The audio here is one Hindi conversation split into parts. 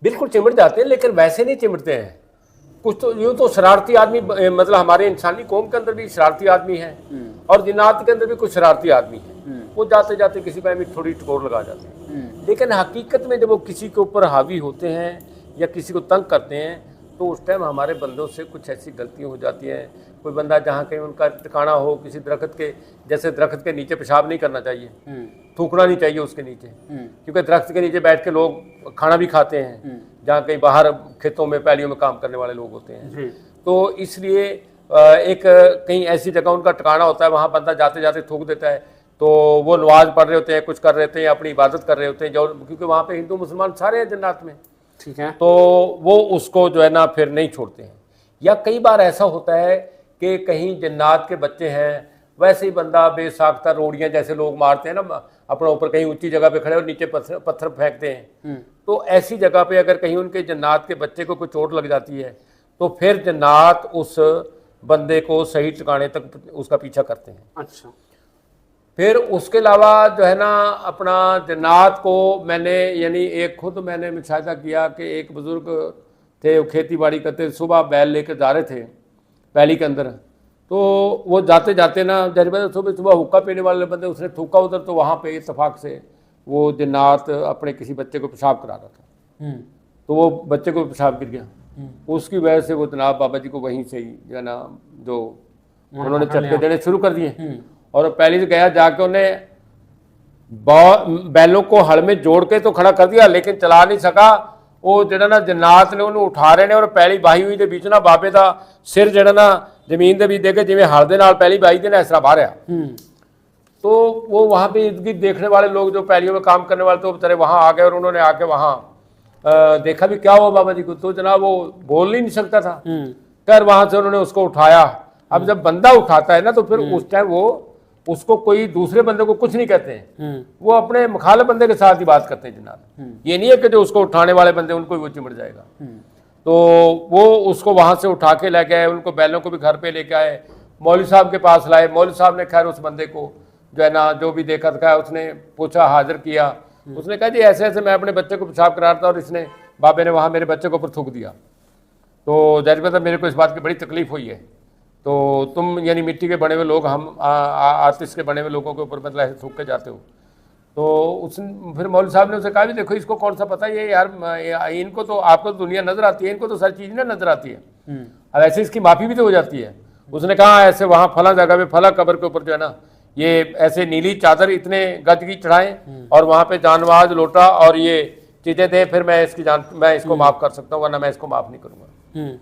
बिल्कुल चिमट जाते हैं, लेकिन वैसे नहीं चिमटते हैं। कुछ तो यूँ तो शरारती आदमी, मतलब हमारे इंसानी कौम के अंदर भी शरारती आदमी है और जिन्नात के अंदर भी कुछ शरारती आदमी है। वो जाते जाते किसी पे भी थोड़ी टकोर लगा जाते हैं, लेकिन हकीकत में जब वो किसी के ऊपर हावी होते हैं या किसी को तंग करते हैं तो उस टाइम हमारे बंदों से कुछ ऐसी गलतियाँ हो जाती हैं। कोई बंदा जहाँ कहीं उनका ठिकाना हो, किसी दरख्त के, जैसे दरख्त के नीचे पेशाब नहीं करना चाहिए, थूकना नहीं चाहिए उसके नीचे, क्योंकि दरख्त के नीचे बैठ के लोग खाना भी खाते हैं, जहाँ कहीं बाहर खेतों में पैलियों में काम करने वाले लोग होते हैं। तो इसलिए एक कहीं ऐसी जगह उनका ठिकाना होता है, वहाँ बंदा जाते जाते थूक देता है, तो वो नमाज पढ़ रहे होते हैं, कुछ कर रहे होते हैं, अपनी इबादत कर रहे होते हैं, जो क्योंकि वहाँ पे हिंदू मुसलमान सारे हैं जन्नत में, ठीक है। तो वो उसको जो है ना फिर नहीं छोड़ते हैं। या कई बार ऐसा होता है कि कहीं जन्नत के बच्चे हैं, वैसे ही बंदा बेसाख्ता रोड़ियाँ जैसे लोग मारते हैं ना अपना, ऊपर कहीं ऊंची जगह पे खड़े और नीचे पत्थर फेंकते हैं, तो ऐसी जगह पे अगर कहीं उनके जन्नत के बच्चे को कोई चोट लग जाती है तो फिर जन्नत उस बंदे को सही ठिकाने तक उसका पीछा करते हैं। अच्छा। फिर उसके अलावा जो है ना अपना जन्नत को मैंने यानी एक खुद मैंने मुशाहिदा किया कि एक बुज़ुर्ग थे, खेती बाड़ी करते, सुबह बैल लेकर जा रहे थे पैली के अंदर, तो वो जाते जाते ना जब सुबह सुबह हुक्का पीने वाले बंदे उसने थूका उधर, तो वहाँ पे इत्तेफाक से वो जन्नत अपने किसी बच्चे को पेशाब करा रहा था, तो वो बच्चे को पेशाब गिर गया। उसकी वजह से वो जनाब बाबा जी को वहीं से ही जो है ना जो उन्होंने चटके देने शुरू कर दिए, और पहले से गया जाके उन्हें बैलों को हल में जोड़ के तो खड़ा कर दिया, लेकिन चला नहीं सका। वो जड़ा ना जन्नत ने उन्हें उठा रहे ने और पहली बाही हुई के बीच ना बाबे का सिर जड़ा ना जमीन के बीच दे के जिवें हल दे नाल पहली बाही दे ना इस तरह बाहर आ। तो वो वहाँ पे इर्द गिर्द देखने वाले लोग जो पैलियों में काम करने वाले, तो बेचारे वहाँ आ गए और उन्होंने आके वहाँ देखा भी क्या हुआ बाबा जी को, तो जनाब वो बोल ही नहीं सकता था। खैर वहाँ से उन्होंने उसको उठाया। अब जब बंदा उठाता है ना तो फिर उस टाइम वो उसको कोई दूसरे बंदे को कुछ नहीं कहते हैं, वो अपने मुखालिफ बंदे के साथ ही बात करते हैं जनाब। ये नहीं है कि जो उसको उठाने वाले बंदे उनको वो चिमट जाएगा। तो वो उसको वहाँ से उठा के ले गए, उनको बैलों को भी घर पे लेके आए, मौलवी साहब के पास लाए। मौलवी साहब ने खैर उस बंदे को जो है ना जो भी देखा था उसने पूछा, हाजिर किया। उसने कहा जी ऐसे ऐसे मैं अपने बच्चे को पेशाब करा रहा था और इसने बाबे ने वहाँ मेरे बच्चे के ऊपर थूक दिया, तो जाहिर बात है मेरे को इस बात की बड़ी तकलीफ हुई है। तो तुम यानी मिट्टी के बने हुए लोग, हम आतिश के बने हुए लोगों के ऊपर मतलब ऐसे थूक के जाते हो। तो उस फिर मौलवी साहब ने उसे कहा भी देखो इसको कौन सा पता है, ये यार इनको तो आपको तो दुनिया नजर आती है, इनको तो सारी चीज़ ना नजर आती है, अब ऐसे इसकी माफ़ी भी तो हो जाती है। उसने कहा ऐसे वहाँ फला जगह पे फला कब्र के ऊपर जो है ना ये ऐसे नीली चादर इतने गज की चढ़ाएं और वहाँ पे जानवाज लोटा और ये चीज़ें दें, फिर मैं इसको माफ़ कर सकता हूँ, वरना मैं इसको माफ़ नहीं करूँगा।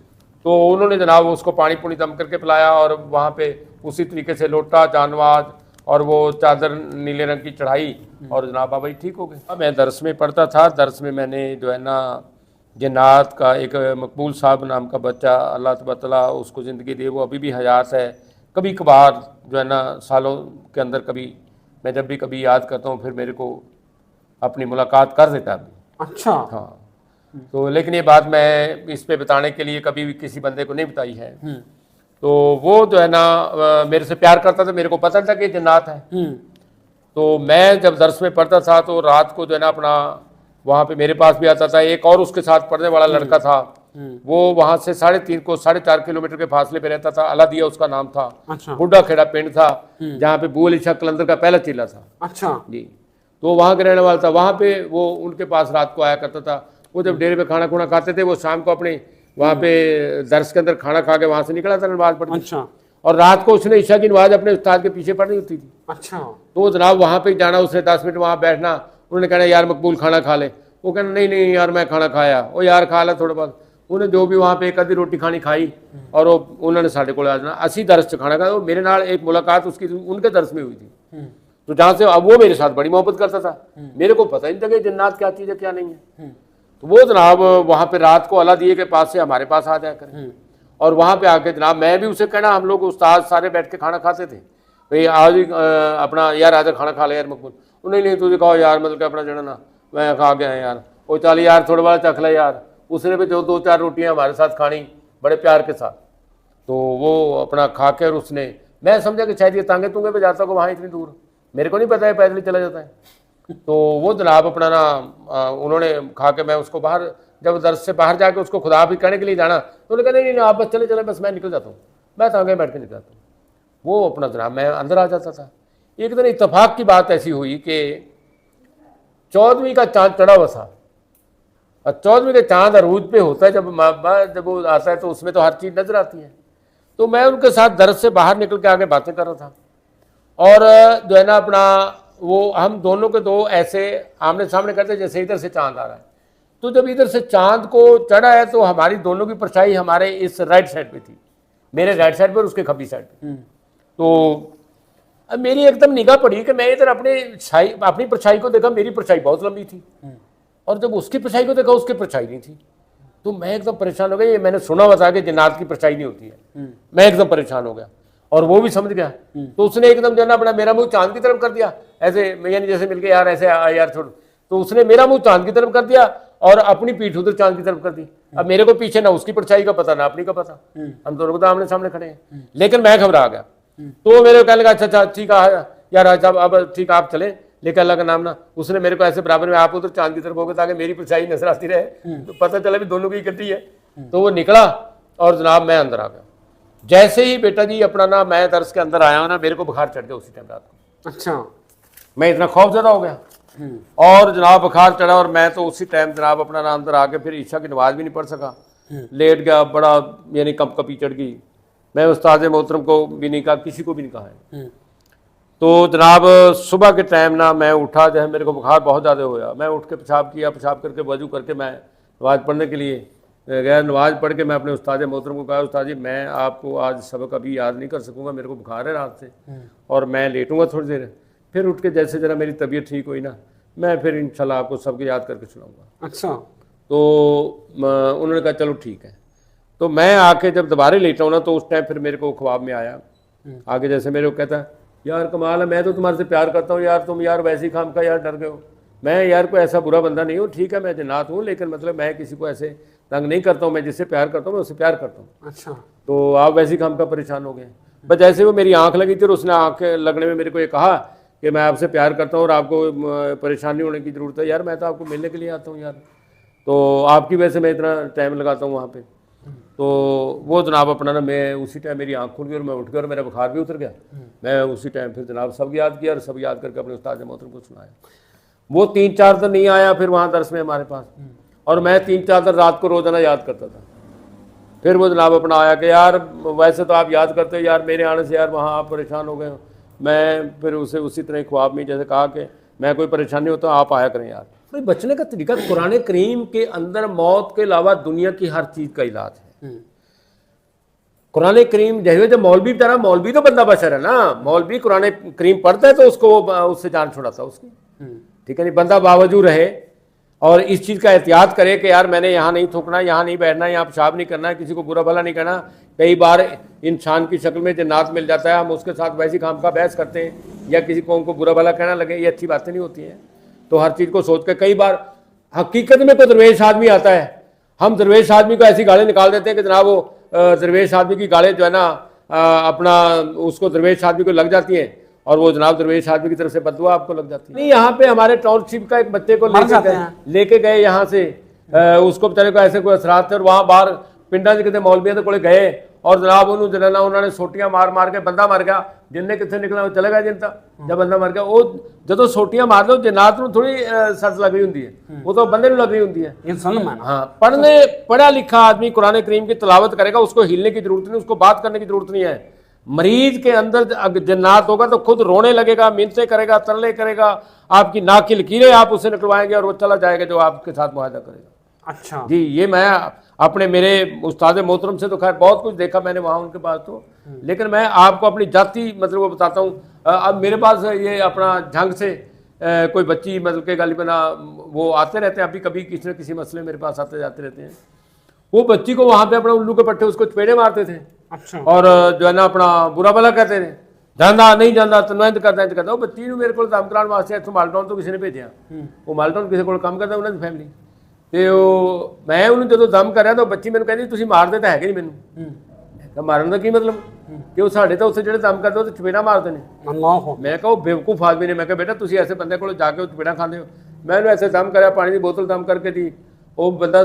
तो उन्होंने जनाब उसको पानी पुनी दम करके पिलाया और वहाँ पे उसी तरीके से लोटा जानवाज और वो चादर नीले रंग की चढ़ाई और जनाब बाबा जी ठीक हो गए। मैं दरस में पढ़ता था, दरस में मैंने जो है ना जन्नत का एक मकबूल साहब नाम का बच्चा, अल्लाह तबाला उसको ज़िंदगी दे, वो अभी भी हयात है। कभी कभार जो है ना सालों के अंदर कभी मैं जब भी कभी याद करता हूँ फिर मेरे को अपनी मुलाकात कर देता है। अच्छा। हाँ, तो लेकिन ये बात मैं इस पे बताने के लिए कभी भी किसी बंदे को नहीं बताई है। तो वो जो है ना मेरे से प्यार करता था, मेरे को पता था कि जन्नत है। तो मैं जब दर्स में पढ़ता था तो रात को जो है ना अपना वहाँ पे मेरे पास भी आता था, एक और उसके साथ पढ़ने वाला लड़का था, वो वहाँ से 3.5 किलोमीटर के फासले पे रहता था। अलादिया उसका नाम था। अच्छा। बुढ़ा खेड़ा पिंड था जहाँ पे बू अली शाह कलंदर का पहला चिल्ला था। अच्छा जी, तो वहाँ के रहने वाला था। वहाँ पे वो उनके पास रात को आया करता था। वो जब डेरे पे खाना खुना खाते थे, वो शाम को अपने वहाँ पे दर्स के अंदर खाना खा के वहाँ से निकला था नमाज पढ़ने। अच्छा। और रात को उसने ईशा की नमाज अपने उस्ताद के पीछे पढ़नी होती थी। अच्छा। तो जनाब वहाँ पे जाना, उसने 10 मिनट वहाँ बैठना, उन्होंने कहना यार मकबूल खाना खा ले। वो कहना नहीं नहीं यार मैं खाना खाया। वो यार खा ला थोड़ा बहुत। उन्हें जो भी वहाँ पे एक आधी रोटी खानी खाई और वो उन्होंने साढ़े को आ जाना। असी दर्स च खाना खाया। मेरे नाल एक मुलाकात उसकी उनके दर्स में हुई थी, तो जहाँ से अब वो मेरे साथ बड़ी मोहब्बत करता था। मेरे को पता ही नहीं था कि जन्नत क्या चीज़ है क्या नहीं है। तो वो जनाब वहाँ पे रात को अलादिये के पास से हमारे पास आ जाया करें और वहाँ पे आके जनाब मैं भी उसे कहना, हम लोग उस्ताद सारे बैठ के खाना खाते थे, भाई आज अपना यार आज खाना खा ले यार मकबूल। नहीं तुझे कहो यार मतलब कि अपना जड़ा ना मैं खा गया यार, वो चल यार थोड़ा बड़ा चख ले यार। उसने भी जो 2-4 रोटियाँ हमारे साथ खानी बड़े प्यार के साथ। तो वो अपना खा के और उसने, मैं समझा कि शायद ये तांगे तुंगे पे जाता को वहाँ इतनी दूर, मेरे को नहीं पता है पैदल ही चला जाता है। तो वो जनाब अपना ना उन्होंने खा के, मैं उसको बाहर जब दर्स से बाहर जाके उसको खुदा भी करने के लिए जाना, तो उन्होंने कहा नहीं आप बस चले चले, बस मैं निकल जाता हूँ, मैं तो आगे बैठ के निकल जाता हूँ। वो अपना जनाब मैं अंदर आ जाता था। एक दिन इत्तेफाक की बात ऐसी हुई कि 14वीं का चांद चढ़ा हुआ था, और 14वीं का चांद अरूज पे होता है, जब वो आता है तो उसमें तो हर चीज़ नजर आती है। तो मैं उनके साथ दर्स से बाहर निकल के आगे बातें कर रहा था, और जो है ना अपना वो हम दोनों के दो ऐसे आमने सामने करते जैसे इधर से चांद आ रहा है। तो जब इधर से चांद को चढ़ा है तो हमारी दोनों की परछाई हमारे इस राइट साइड पे थी, मेरे राइट साइड पे और उसके खब्बी साइड पे। तो अब मेरी एकदम निगाह पड़ी कि मैं इधर अपनी परछाई को देखा, मेरी परछाई बहुत लंबी थी, और जब उसकी परछाई को देखा उसकी परछाई नहीं थी। तो मैं एकदम परेशान हो गया। ये मैंने सुना हुआ था कि जिन्नात की परछाई नहीं होती है। मैं एकदम परेशान हो गया, और वो भी समझ गया। तो उसने एकदम जो ना अपना मेरा मुंह चांद की तरफ कर दिया, ऐसे यानी जैसे मिलके यार ऐसे यार छोड़। तो उसने मेरा मुंह चांद की तरफ कर दिया और अपनी पीठ उधर चांद की तरफ कर दी। अब मेरे को पीछे ना उसकी परछाई का पता ना अपनी का पता, हम दोनों को आमने सामने खड़े हैं। लेकिन मैं घबरा गया। तो मेरे को कहने लगा अच्छा ठीक है यार, अब ठीक आप चले, लेकिन अल्लाह का नाम ना। उसने मेरे को ऐसे बराबर में आप उधर चांद की तरफ हो गए ताकि मेरी परछाई नजर आती रहे, तो पता चला भी दोनों की इकट्ठी है। तो वो निकला और जनाब मैं अंदर आ गया। जैसे ही बेटा जी अपना ना मैं दर्स के अंदर आया हूँ ना, मेरे को बुखार चढ़ गया उसी टाइम रात को। अच्छा, मैं इतना खौफजदा हो गया, और जनाब बुखार चढ़ा, और मैं तो उसी टाइम जनाब अपना ना अंदर आके फिर ईशा की नमाज भी नहीं पढ़ सका, लेट गया। बड़ा यानी कपकपी चढ़ गई। मैं उस्ताद मोहतरम को भी नहीं कहा, किसी को भी नहीं कहा है। तो जनाब सुबह के टाइम ना मैं उठा, जो है मेरे को बुखार बहुत ज़्यादा होया। मैं उठ के पेशाब किया, पेशाब करके वजू करके मैं नमाज़ पढ़ने के लिए गया। नमाज़ पढ़ के मैं अपने उस्ताद मोहतरम को कहा, उस्ताद जी मैं आपको आज सबक अभी याद नहीं कर सकूँगा, मेरे को बुखार है रात से, और मैं लेटूंगा थोड़ी देर। फिर उठ के जैसे जरा मेरी तबीयत ठीक हुई ना, मैं फिर इंशाल्लाह आपको सबको याद करके सुनाऊँगा। अच्छा। तो उन्होंने कहा चलो ठीक है। तो मैं आके जब दोबारा लेटा हूँ ना, तो उस टाइम फिर मेरे को ख्वाब में आया आगे, जैसे मेरे को कहता है यार कमाल है, मैं तो तुम्हारे से प्यार करता हूँ यार, तुम यार वैसे ही खाम का यार डर गए हो। मैं यार कोई ऐसा बुरा बंदा नहीं हूँ, ठीक है मैं जन्नात हूँ, लेकिन मतलब मैं किसी को ऐसे तंग नहीं करता हूँ, मैं जिससे प्यार करता हूँ मैं उससे प्यार करता हूँ। अच्छा। तो आप वैसे ही खाम का परेशान हो गए। बस जैसे वो मेरी आँख लगी थी और उसने आँख लगने में मेरे को ये कहा कि मैं आपसे प्यार करता हूँ और आपको परेशानी होने की ज़रूरत है। यार मैं तो आपको मिलने के लिए आता हूँ यार, तो आपकी वजह से मैं इतना टाइम लगाता हूँ वहाँ पे। तो वो जनाब अपना ना मैं उसी टाइम मेरी आँख खुल गई और मैं उठ गया और मेरा बुखार भी उतर गया। मैं उसी टाइम फिर जनाब सब याद किया और सब याद करके अपने उस्ताद मोहतरम को सुनाया। वो 3-4 दिन नहीं आया फिर वहाँ दर्स में हमारे पास, और मैं 3-4 दिन रात को रोज़ाना याद करता था। फिर वो जनाब अपना आया कि यार वैसे तो आप याद करते हो यार, मेरे आने से यार वहाँ आप परेशान हो गए हो। मैं फिर उसे उसी तरह ख्वाब में जैसे कहा कि मैं कोई परेशानी हो तो आप आया करें यार। भाई बचने का तरीका कुरान करीम के अंदर मौत के अलावा दुनिया की हर चीज़ का इलाज है। कुरान करीम जैसे जब मौलवी तरह, मौलवी तो बंदा बशर है ना, मौलवी कुरान करीम पढ़ता है तो उसको उससे जान छुड़ाता है उसकी, ठीक है नहीं। बंदा बावजूद रहे और इस चीज़ का एहतियात करे कि यार मैंने यहाँ नहीं थूकना, यहाँ नहीं बैठना, यहाँ पेशाब नहीं करना, किसी को बुरा भला नहीं करना। कई बार इंसान की शक्ल में जन्नात मिल जाता है, हम उसके साथ वैसी खाम का बहस करते हैं या किसी कौम को बुरा भला कहना लगे, ये अच्छी बातें नहीं होती हैं। तो हर चीज़ को सोच के, कई बार हकीकत में कोई दरवेश आदमी आता है, हम दरवेश आदमी को ऐसी गालें निकाल देते हैं कि जनाब वो दरवेश आदमी की गालें जो है ना अपना उसको दरवेश आदमी को लग जाती हैं और वो जनाब दरवेश आदमी की तरफ से बददुआ आपको लग जाती है। नहीं, यहाँ पे हमारे टाउनशिप का एक बच्चे को लेके गए यहाँ से, उसको बेचारे को ऐसे कोई असरात थे और वहाँ बाहर पिंडा कितने मौलवियों को गए और जनाब उन्होंने सोटियां मार मार के बंदा मर गया। जिनने कितने निकला वो चले गया जिनता, जब बंदा मर गया वो जो सोटियां मार दो जन्नात में थोड़ी सच लग रही होंगी है, वो तो बंदे में लग रही होंगी है। हाँ, पढ़ा लिखा आदमी कुरान करीम की तिलावत करेगा, उसको हिलने की जरूरत नहीं, उसको बात करने की जरूरत नहीं है। मरीज के अंदर जन्नात होगा तो खुद रोने लगेगा, मिन्नतें करेगा, तरले करेगा, आपकी नाक की लकीरें आप उसे निकलवाएंगे और वो चला जाएगा जो आपके साथ मुआहदा करेगा। अच्छा जी, ये मैं अपने मेरे उस्ताद मोहतरम से तो खैर बहुत कुछ देखा मैंने वहाँ उनके पास तो, लेकिन मैं आपको अपनी जाति मतलब वो बताता हूँ। अब मेरे पास ये अपना झंग से कोई बच्ची मतलब के गाली बना वो आते रहते हैं, अभी कभी किसी न किसी मसले मेरे पास आते जाते रहते हैं। वो बच्ची को वहाँ पे अपना उल्लू के पट्टे उसको चपेड़े मारते थे। अच्छा। और जो है ना अपना बुरा भला कहते थे, जाना नहीं जाना तनवंत करता। वो बच्ची मेरे को काम कराने वास्ते इतों मालटाउन तो किसी ने भेजा, वो मालटाउन किसी को काम करता उन्होंने फैमिली तो मैं उन्होंने जो दम कर तो बच्ची मैंने कहती तुम मारते तो है कि नहीं मैनू, मारन का की मतलब कि वो साढ़े तो उसे जो दम करते हो तो चपेड़ा मारते हैं। मैं कहा बेवकूफ आदमी ने, मैं कहा बेटा तुम ऐसे बंदे को जाके चपेड़ा खाते हो। मैं ऐसे दम कराया, पानी की बोतल दम करके दी, वो बंदा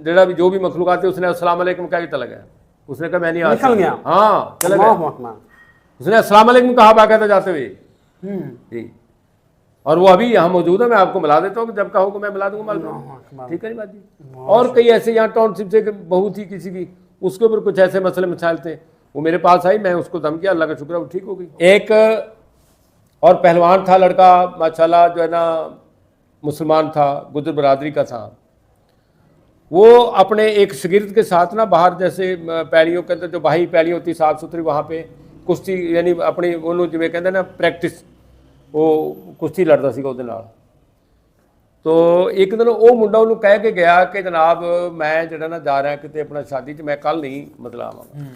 जेड़ा भी जो भी मखलूकात है उसने अस्सलाम वालेकुम कह के चला गया। उसने कहा मैं नहीं आ निकल सकता। गया। हाँ चला गया। अल्लाहु अकबर। उसने अस्सलाम वालेकुम कहा बाकायदा जाते हुए जी। और वो अभी यहाँ मौजूद है, मैं आपको मिला देता हूँ, जब कहो मैं मिला दूंगा मालूम। ठीक है जी बात जी। और कई ऐसे यहाँ टाउनशिप से बहुत ही किसी की उसके ऊपर कुछ ऐसे मसले मसाइल थे, वो मेरे पास आई, मैं उसको दम किया, अल्लाह का शुक्र है वो ठीक हो गई। एक और पहलवान था लड़का माशाल्लाह, जो है ना मुसलमान था, गुजर बरादरी का था। वो अपने एक शागिर्द के साथ ना बाहर जैसे पैड़ियों के अंदर जो बाही पैड़ी होती साफ सुथरी, वहाँ पे कुश्ती यानी अपनी ਉਹਨੂੰ ਜਿਵੇਂ ਕਹਿੰਦੇ ना प्रैक्टिस, ਉਹ ਕੁਸ਼ਤੀ ਲੜਦਾ ਸੀਗਾ ਉਹਦੇ ਨਾਲ। तो एक दिन ਉਹ ਮੁੰਡਾ ਉਹਨੂੰ ਕਹਿ ਕੇ ਗਿਆ ਕਿ ਜਨਾਬ ਮੈਂ ਜਿਹੜਾ ਨਾ ਜਾ ਰਿਹਾ ਕਿਤੇ ਆਪਣਾ ਸ਼ਾਦੀ 'ਚ, ਮੈਂ ਕੱਲ ਨਹੀਂ ਮਤਲਬ ਆਵਾਂਗਾ।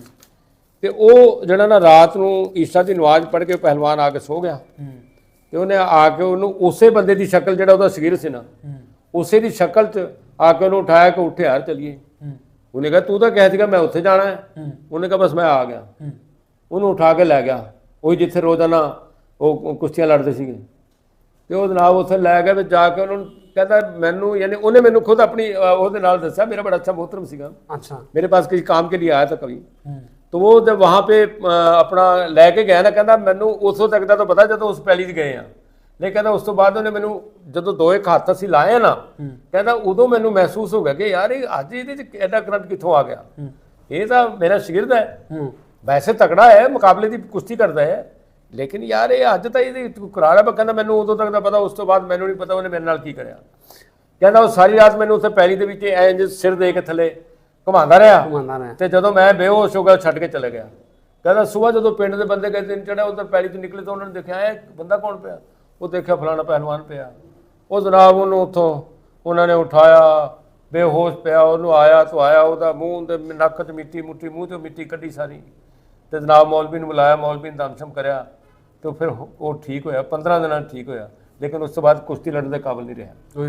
ਤੇ ਉਹ ਜਿਹੜਾ ਨਾ ਰਾਤ ਨੂੰ ਈਸ਼ਾ ਦੀ ਨਮਾਜ਼ ਪੜ੍ਹ ਕੇ ਪਹਿਲਵਾਨ ਆ ਕੇ ਸੋ ਗਿਆ। ਤੇ ਉਹਨੇ ਆ ਕੇ ਉਹਨੂੰ ਉਸੇ ਬੰਦੇ ਦੀ ਸ਼ਕਲ, ਜਿਹੜਾ ਉਹਦਾ ਸ਼ਗੀਰ ਸੀ ਨਾ, ਉਸੇ ਦੀ ਸ਼ਕਲ 'ਚ ਆ ਕੇ ਉਹਨੂੰ ਉਠਾਇਆ ਕਿ ਉੱਠ ਯਾਰ ਚਲੀਏ। ਉਹਨੇ ਕਿਹਾ ਤੂੰ ਤਾਂ ਕਹਿ ਸੀਗਾ ਮੈਂ ਉੱਥੇ ਜਾਣਾ ਹੈ। ਉਹਨੇ ਕਿਹਾ ਬਸ ਮੈਂ ਆ ਗਿਆ। ਉਹਨੂੰ ਉਠਾ ਕੇ ਲੈ ਗਿਆ ਉਹੀ ਜਿੱਥੇ ਰੋਜ਼ਾਨਾ ਉਹ ਕੁਸ਼ਤੀਆਂ ਲੜਦੇ ਸੀਗੇ। ਤੇ ਉਹ ਜਨਾਬ ਉੱਥੇ ਲੈ ਗਿਆ, ਵਿੱਚ ਜਾ ਕੇ ਉਹਨਾਂ ਨੂੰ ਕਹਿੰਦਾ ਮੈਨੂੰ, यानी ਉਹਨੇ ਮੈਨੂੰ खुद अपनी ਉਹਦੇ ਨਾਲ ਦੱਸਿਆ, मेरा बड़ा अच्छा मोहतरम सीगा, अच्छा मेरे पास किसी काम के लिए आया था कभी। तो वो जब वहाँ पे अपना लैके गया ना, कहता मैनू उस तक का तो पता ਜਦੋਂ ਉਸ ਪੈਲੀ 'ਚ ਗਏ ਆ, लेकिन कहता उस तो बाद ਉਹਨੇ ਮੈਨੂੰ ਜਦੋਂ ਦੋ ਇੱਕ ਹੱਥ ਅਸੀਂ ਲਾਏ ਨਾ, ਕਹਿੰਦਾ ਉਦੋਂ ਮੈਨੂੰ ਮਹਿਸੂਸ ਹੋ ਗਿਆ ਕਿ ਯਾਰ ਇਹ ਅੱਜ ਇਹਦੇ 'ਚ ਐਡਾ ਕਰੰਟ ਕਿੱਥੋਂ ਆ ਗਿਆ। ਇਹ ਤਾਂ ਮੇਰਾ ਸ਼ਾਗਿਰਦ ਹੈ, ਵੈਸੇ ਤਕੜਾ ਹੈ, ਮੁਕਾਬਲੇ ਦੀ ਕੁਸ਼ਤੀ ਕਰਦਾ ਹੈ, लेकिन यार ये अज तो ये करार है। कहना मैनू उदों तक का पता, उस तो बाद मैनू नहीं पता उन्हें मेरे नाल की करिया। कहना वो सारी रात मैनू उत्थे पैली दे विच इंज सिर दे के थले घुमांदा रहा ते जदों मैं बेहोश हो गया छड्ड के चले गया। कहना सुबह जदों पिंड दे बंदे गए दिन चढ़िया उधर पैली तो निकले तो उन्होंने देखा है बंदा कौन पिया, वो देखा फलाना पहलवान पिया। वो जनाब उन्होंने उत्थों उन्होंने उठाया, बेहोश पिया, उन्होंने आया तो आया, वह मूँह दे नक च मिट्टी मुट्टी, मूँह तो मिट्टी कड्डी सारी। तो जनाब मौलवी ने बुलाया, मौलवी ने दमशम कराया, तो फिर वो ठीक होया, 15 दिन ठीक होया, लेकिन उस तो बाद कुश्ती लड़ने के काबिल नहीं रहा।